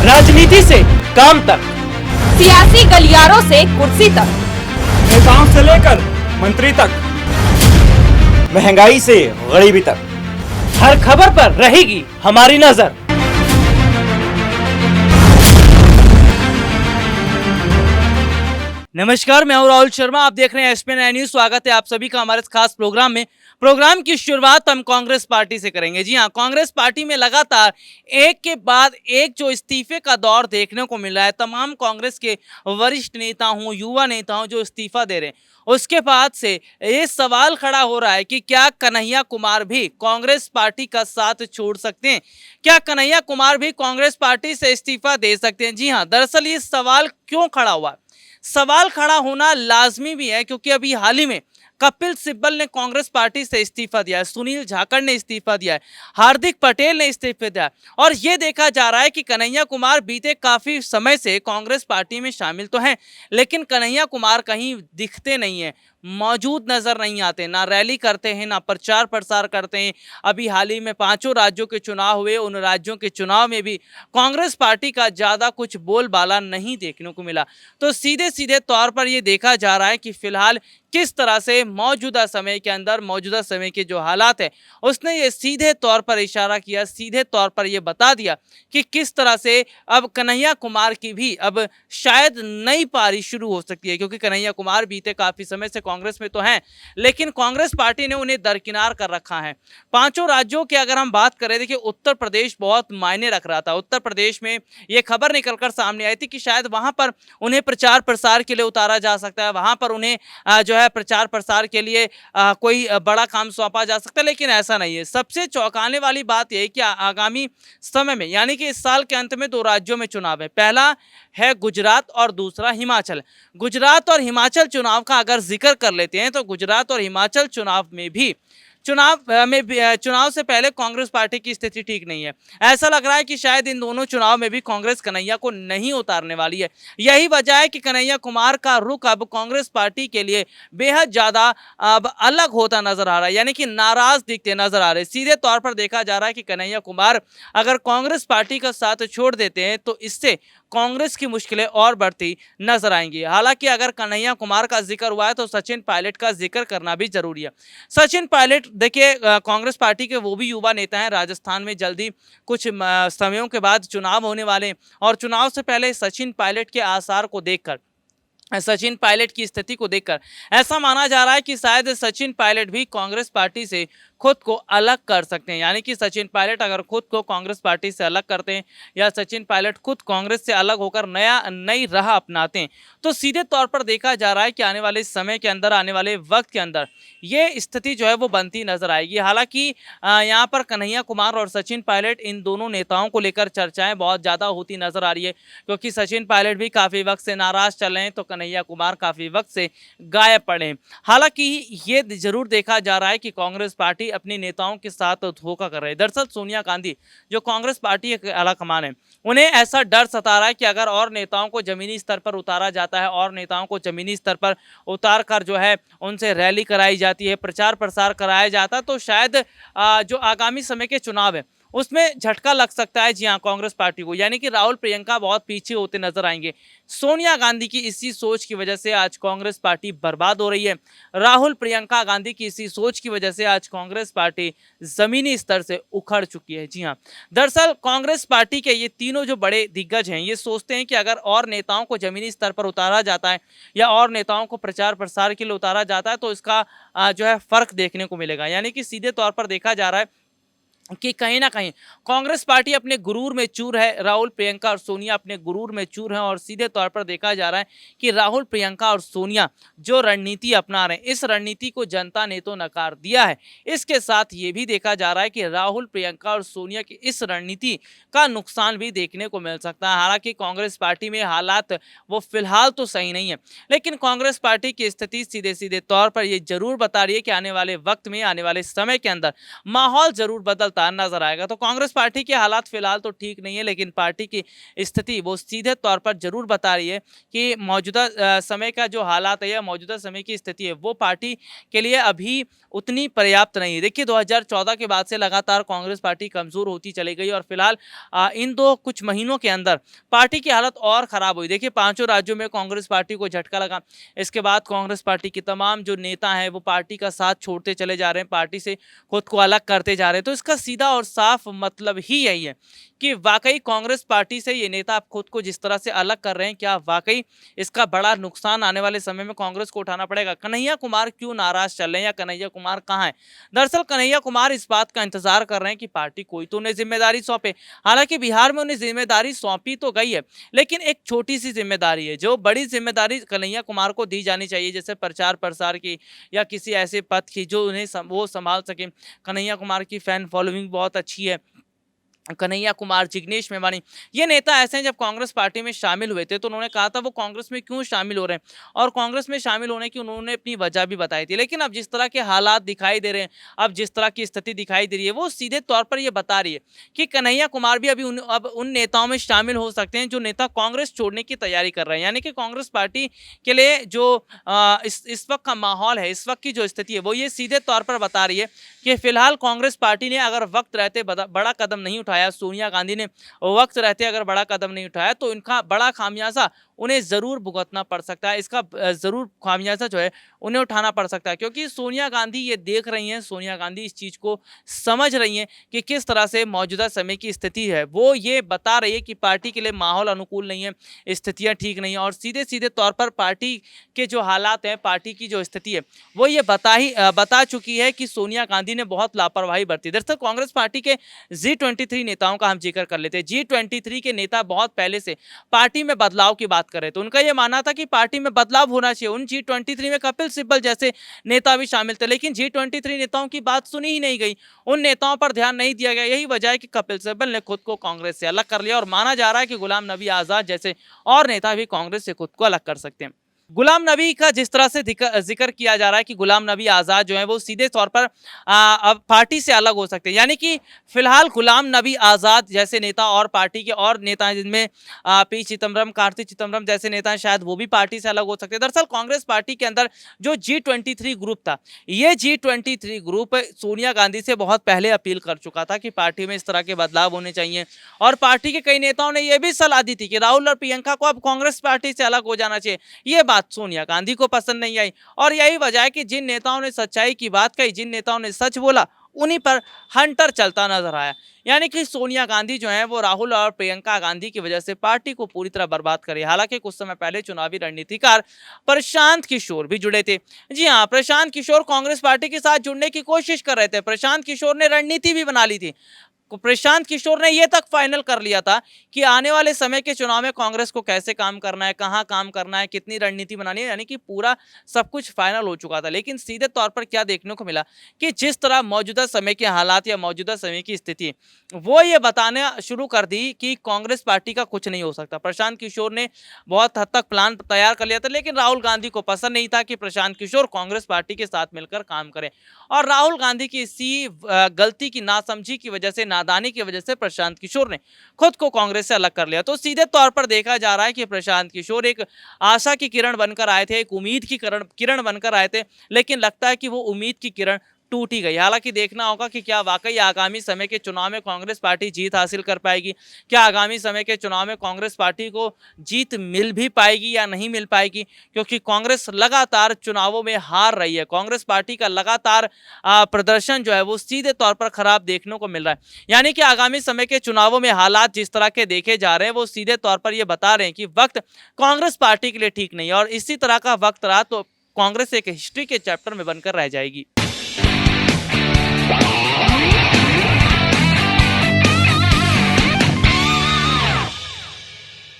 राजनीति से काम तक, सियासी गलियारों से कुर्सी तक, नेताओं से लेकर मंत्री तक, महंगाई से गरीबी तक, हर खबर पर रहेगी हमारी नजर। नमस्कार, मैं हूं राहुल शर्मा, आप देख रहे हैं एसपीएन न्यूज। स्वागत है आप सभी का हमारे इस खास प्रोग्राम में। प्रोग्राम की शुरुआत हम कांग्रेस पार्टी से करेंगे। जी हां, कांग्रेस पार्टी में लगातार एक के बाद एक जो इस्तीफे का दौर देखने को मिल रहा है। तमाम कांग्रेस के वरिष्ठ नेता हों, युवा नेता हों जो इस्तीफा दे रहे हैं, उसके बाद से ये सवाल खड़ा हो रहा है कि क्या कन्हैया कुमार भी कांग्रेस पार्टी का साथ छोड़ सकते हैं? क्या कन्हैया कुमार भी कांग्रेस पार्टी से इस्तीफा दे सकते हैं? जी हां, दरअसल ये सवाल क्यों खड़ा हुआ? सवाल खड़ा होना लाजमी भी है क्योंकि अभी हाल ही में कपिल सिब्बल ने कांग्रेस पार्टी से इस्तीफा दिया है, सुनील जाखड़ ने इस्तीफा दिया है, हार्दिक पटेल ने इस्तीफा दिया है और ये देखा जा रहा है कि कन्हैया कुमार बीते काफी समय से कांग्रेस पार्टी में शामिल तो हैं, लेकिन कन्हैया कुमार कहीं दिखते नहीं है, मौजूद नजर नहीं आते, ना रैली करते हैं, ना प्रचार प्रसार करते हैं। अभी हाल ही में 5 राज्यों के चुनाव हुए, उन राज्यों के चुनाव में भी कांग्रेस पार्टी का ज्यादा कुछ बोलबाला नहीं देखने को मिला। तो सीधे सीधे तौर पर यह देखा जा रहा है कि फिलहाल किस तरह से मौजूदा समय के अंदर, मौजूदा समय के जो हालात है, उसने ये सीधे तौर पर इशारा किया, सीधे तौर पर यह बता दिया कि किस तरह से अब कन्हैया कुमार की भी अब शायद नई पारी शुरू हो सकती है, क्योंकि कन्हैया कुमार बीते काफी समय से कांग्रेस में तो हैं, लेकिन कांग्रेस पार्टी ने उन्हें दरकिनार कर रखा है। 5 राज्यों की अगर हम बात करें, देखिए उत्तर प्रदेश बहुत मायने रख रहा था। उत्तर प्रदेश में यह खबर निकलकर सामने आई थी कि शायद वहां पर उन्हें प्रचार प्रसार के लिए उतारा जा सकता है, वहां पर उन्हें जो है प्रचार प्रसार के लिए कोई बड़ा काम सौंपा जा सकता है, लेकिन ऐसा नहीं है। सबसे चौंकाने वाली बात यह है कि आगामी समय में, यानी कि इस साल के अंत में 2 राज्यों में चुनाव है। पहला है गुजरात और दूसरा हिमाचल। गुजरात और हिमाचल चुनाव का अगर जिक्र कर लेते हैं तो गुजरात और हिमाचल चुनाव में भी चुनाव से पहले कांग्रेस पार्टी की स्थिति ठीक नहीं है। ऐसा लग रहा है कि शायद इन दोनों चुनाव में भी कांग्रेस कन्हैया को नहीं उतारने वाली है। यही वजह है कि कन्हैया कुमार का रुख अब कांग्रेस पार्टी के लिए बेहद ज्यादा अब अलग होता नजर आ रहा है, यानी कि नाराज दिखते नजर आ रहे हैं। सीधे तौर पर देखा जा रहा है कि कन्हैया कुमार अगर कांग्रेस पार्टी का साथ छोड़ देते हैं तो इससे कांग्रेस की मुश्किलें और बढ़ती नजर आएंगी। हालांकि अगर कन्हैया कुमार का जिक्र हुआ है तो सचिन पायलट का जिक्र करना भी जरूरी है। सचिन पायलट देखिए, कांग्रेस पार्टी के वो भी युवा नेता हैं। राजस्थान में जल्दी कुछ समयों के बाद चुनाव होने वाले हैं और चुनाव से पहले सचिन पायलट के आसार को देखकर, सचिन पायलट की स्थिति को देखकर ऐसा माना जा रहा है कि शायद सचिन पायलट भी कांग्रेस पार्टी से खुद को अलग कर सकते हैं। यानी कि सचिन पायलट अगर खुद को कांग्रेस पार्टी से अलग करते हैं या सचिन पायलट खुद कांग्रेस से अलग होकर नई राह अपनाते हैं तो सीधे तौर पर देखा जा रहा है कि आने वाले समय के अंदर, आने वाले वक्त के अंदर ये स्थिति जो है वो बनती नजर आएगी। हालांकि यहाँ पर कन्हैया कुमार और सचिन पायलट, इन दोनों नेताओं को लेकर चर्चाएं बहुत ज़्यादा होती नजर आ रही है, क्योंकि सचिन पायलट भी काफ़ी वक्त से नाराज चल रहे हैं तो कन्हैया कुमार काफ़ी वक्त से गायब पड़े हैं। हालांकि ये जरूर देखा जा रहा है कि कांग्रेस पार्टी अपने नेताओं के साथ धोखा कर रहे हैं। दरअसल सोनिया गांधी जो कांग्रेस पार्टी के आला कमान है, उन्हें ऐसा डर सता रहा है कि अगर और नेताओं को जमीनी स्तर पर उतारा जाता है और नेताओं को जमीनी स्तर पर उतार कर जो है उनसे रैली कराई जाती है, प्रचार प्रसार कराया जाता है, तो शायद जो आगामी समय के चुनाव है उसमें झटका लग सकता है। जी हाँ, कांग्रेस पार्टी को, यानी कि राहुल प्रियंका बहुत पीछे होते नजर आएंगे। सोनिया गांधी की इसी सोच की वजह से आज कांग्रेस पार्टी बर्बाद हो रही है। राहुल प्रियंका गांधी की इसी सोच की वजह से आज कांग्रेस पार्टी जमीनी स्तर से उखड़ चुकी है। जी हाँ, दरअसल कांग्रेस पार्टी के ये तीनों जो बड़े दिग्गज हैं, ये सोचते हैं कि अगर और नेताओं को जमीनी स्तर पर उतारा जाता है या और नेताओं को प्रचार प्रसार के लिए उतारा जाता है तो इसका जो है फर्क देखने को मिलेगा। यानी कि सीधे तौर पर देखा जा रहा है कि कहीं ना कहीं कांग्रेस पार्टी अपने गुरूर में चूर है, राहुल प्रियंका और सोनिया अपने गुरूर में चूर हैं और सीधे तौर पर देखा जा रहा है कि राहुल प्रियंका और सोनिया जो रणनीति अपना रहे हैं, इस रणनीति को जनता ने तो नकार दिया है। इसके साथ ये भी देखा जा रहा है कि राहुल प्रियंका और सोनिया की इस रणनीति का नुकसान भी देखने को मिल सकता है। हालांकि कांग्रेस पार्टी में हालात वो फिलहाल तो सही नहीं है, लेकिन कांग्रेस पार्टी की स्थिति सीधे सीधे तौर पर यह जरूर बता रही है कि आने वाले वक्त में, आने वाले समय के अंदर माहौल जरूर बदलता लगातार नजर आएगा। तो कांग्रेस पार्टी के हालात फिलहाल तो ठीक नहीं है, लेकिन पार्टी की स्थिति वो सीधे तौर पर जरूर बता रही है कि मौजूदा समय का जो हालात है या मौजूदा समय की स्थिति है वो पार्टी के लिए अभी उतनी पर्याप्त नहीं है। देखिए 2014 के बाद से लगातार कांग्रेस पार्टी कमजोर होती चली गई और फिलहाल इन दो कुछ महीनों के अंदर पार्टी की हालत और खराब हुई। देखिए 5 राज्यों में कांग्रेस पार्टी को झटका लगा। इसके बाद कांग्रेस पार्टी के तमाम जो नेता हैं वो पार्टी का साथ छोड़ते चले जा रहे हैं, पार्टी से खुद को अलग करते जा रहे हैं। तो इसका सीधा और साफ मतलब ही यही है कि वाकई कांग्रेस पार्टी से ये नेता आप खुद को जिस तरह से अलग कर रहे हैं, क्या वाकई इसका बड़ा नुकसान आने वाले समय में कांग्रेस को उठाना पड़ेगा। कन्हैया कुमार क्यों नाराज चल रहे हैं या कन्हैया कुमार कहाँ है? दरअसल कन्हैया कुमार इस बात का इंतजार कर रहे हैं कि पार्टी कोई तो उन्हें जिम्मेदारी सौंपे। हालांकि बिहार में उन्हें जिम्मेदारी सौंपी तो गई है, लेकिन एक छोटी सी जिम्मेदारी है। जो बड़ी जिम्मेदारी कन्हैया कुमार को दी जानी चाहिए, जैसे प्रचार प्रसार की या किसी ऐसे पद की जो उन्हें वो संभाल सके। कन्हैया कुमार की फैन फॉलोइंग बहुत अच्छी है। कन्हैया कुमार, जिग्नेश मेवानी, ये नेता ऐसे हैं जब कांग्रेस पार्टी में शामिल हुए थे तो उन्होंने कहा था वो कांग्रेस में क्यों शामिल हो रहे हैं और कांग्रेस में शामिल होने की उन्होंने अपनी वजह भी बताई थी। लेकिन अब जिस तरह के हालात दिखाई दे रहे हैं, अब जिस तरह की स्थिति दिखाई दे रही है, वो सीधे तौर पर ये बता रही है कि कन्हैया कुमार भी अभी अब उन नेताओं में शामिल हो सकते हैं जो नेता कांग्रेस छोड़ने की तैयारी कर रहे हैं। यानी कि कांग्रेस पार्टी के लिए जो इस वक्त का माहौल है, इस वक्त की जो स्थिति है, वो ये सीधे तौर पर बता रही है कि फिलहाल कांग्रेस पार्टी ने अगर वक्त रहते बड़ा कदम नहीं उठाया, सोनिया गांधी ने वक्त रहते अगर बड़ा कदम नहीं उठाया, तो इनका बड़ा खामियाजा उन्हें जरूर भुगतना पड़ सकता है। इसका जरूर खामियाजा जो है उन्हें उठाना पड़ सकता है, क्योंकि सोनिया गांधी ये देख रही हैं, सोनिया गांधी इस चीज को समझ रही हैं कि किस तरह से मौजूदा समय की स्थिति है। वो ये बता रही है कि पार्टी के लिए माहौल अनुकूल नहीं है, स्थितियां ठीक नहीं है और सीधे सीधे तौर पर पार्टी के जो हालात हैं, पार्टी की जो स्थिति है, वो ये बता चुकी है कि सोनिया गांधी ने बहुत लापरवाही बरती। दरअसल कांग्रेस पार्टी के G23 नेताओं का हम जिक्र कर लेते हैं। G23 के नेता बहुत पहले से पार्टी में बदलाव की बात कर रहे थे। उनका यह मानना था कि पार्टी में बदलाव होना चाहिए। उन G23 में कपिल सिब्बल जैसे नेता भी शामिल थे, लेकिन G23 नेताओं की बात सुनी ही नहीं गई, उन नेताओं पर ध्यान नहीं दिया गया। यही वजह है कि कपिल सिब्बल ने खुद को कांग्रेस से अलग कर लिया और माना जा रहा है कि गुलाम नबी आजाद जैसे और नेता भी कांग्रेस से खुद को अलग कर सकते हैं। गुलाम नबी का जिस तरह से जिक्र किया जा रहा है कि गुलाम नबी आज़ाद जो है वो सीधे तौर पर अब पार्टी से अलग हो सकते हैं। यानी कि फिलहाल गुलाम नबी आज़ाद जैसे नेता और पार्टी के और नेता हैं, जिनमें पी चिदम्बरम, कार्ति चिदम्बरम जैसे नेता हैं, शायद वो भी पार्टी से अलग हो सकते हैं। दरअसल कांग्रेस पार्टी के अंदर जो G23 ग्रुप था, ये G23 ग्रुप सोनिया गांधी से बहुत पहले अपील कर चुका था कि पार्टी में इस तरह के बदलाव होने चाहिए और पार्टी के कई नेताओं ने यह भी सलाह दी थी कि राहुल और प्रियंका को अब कांग्रेस पार्टी से अलग हो जाना चाहिए। ये बात सोनिया गांधी को पसंद नहीं आई और यही वजह है कि जिन नेताओं ने सच्चाई की बात कही, जिन नेताओं ने सच बोला, उन्हीं पर हंटर चलता नजर आया। यानी कि सोनिया गांधी जो है वो राहुल और प्रियंका गांधी की वजह से पार्टी को पूरी तरह बर्बाद करे। हालांकि कुछ समय पहले चुनावी रणनीतिकार प्रशांत किशोर भी जुड़े थे। जी हाँ, प्रशांत किशोर कांग्रेस पार्टी के साथ जुड़ने की कोशिश कर रहे थे। प्रशांत किशोर ने रणनीति भी बना ली थी। प्रशांत किशोर ने यह तक फाइनल कर लिया था कि आने वाले समय के चुनाव में कांग्रेस को कैसे काम करना है, कहां काम करना है, कितनी रणनीति बनानी है, यानी कि पूरा सब कुछ फाइनल हो चुका था। लेकिन सीधे तौर पर क्या देखने को मिला कि जिस तरह मौजूदा समय के हालात या मौजूदा समय की स्थिति, वो ये बताना शुरू कर दी कि कांग्रेस पार्टी का कुछ नहीं हो सकता। प्रशांत किशोर ने बहुत हद तक प्लान तैयार कर लिया था, लेकिन राहुल गांधी को पसंद नहीं था कि प्रशांत किशोर कांग्रेस पार्टी के साथ मिलकर काम करें और राहुल गांधी की इसी गलती की, नासमझी की वजह से, नादानी की वजह से प्रशांत किशोर ने खुद को कांग्रेस से अलग कर लिया। तो सीधे तौर पर देखा जा रहा है कि प्रशांत किशोर एक आशा की किरण बनकर आए थे, एक उम्मीद की किरण बनकर आए थे, लेकिन लगता है कि वो उम्मीद की किरण टूट ही गई। हालांकि देखना होगा कि क्या वाकई आगामी समय के चुनाव में कांग्रेस पार्टी जीत हासिल कर पाएगी, क्या आगामी समय के चुनाव में कांग्रेस पार्टी को जीत मिल भी पाएगी या नहीं मिल पाएगी, क्योंकि कांग्रेस लगातार चुनावों में हार रही है। कांग्रेस पार्टी का लगातार प्रदर्शन जो है वो सीधे तौर पर खराब देखने को मिल रहा है। यानी कि आगामी समय के चुनावों में हालात जिस तरह के देखे जा रहे हैं वो सीधे तौर पर ये बता रहे हैं कि वक्त कांग्रेस पार्टी के लिए ठीक नहीं है और इसी तरह का वक्त रहा तो कांग्रेस एक हिस्ट्री के चैप्टर में बनकर रह जाएगी।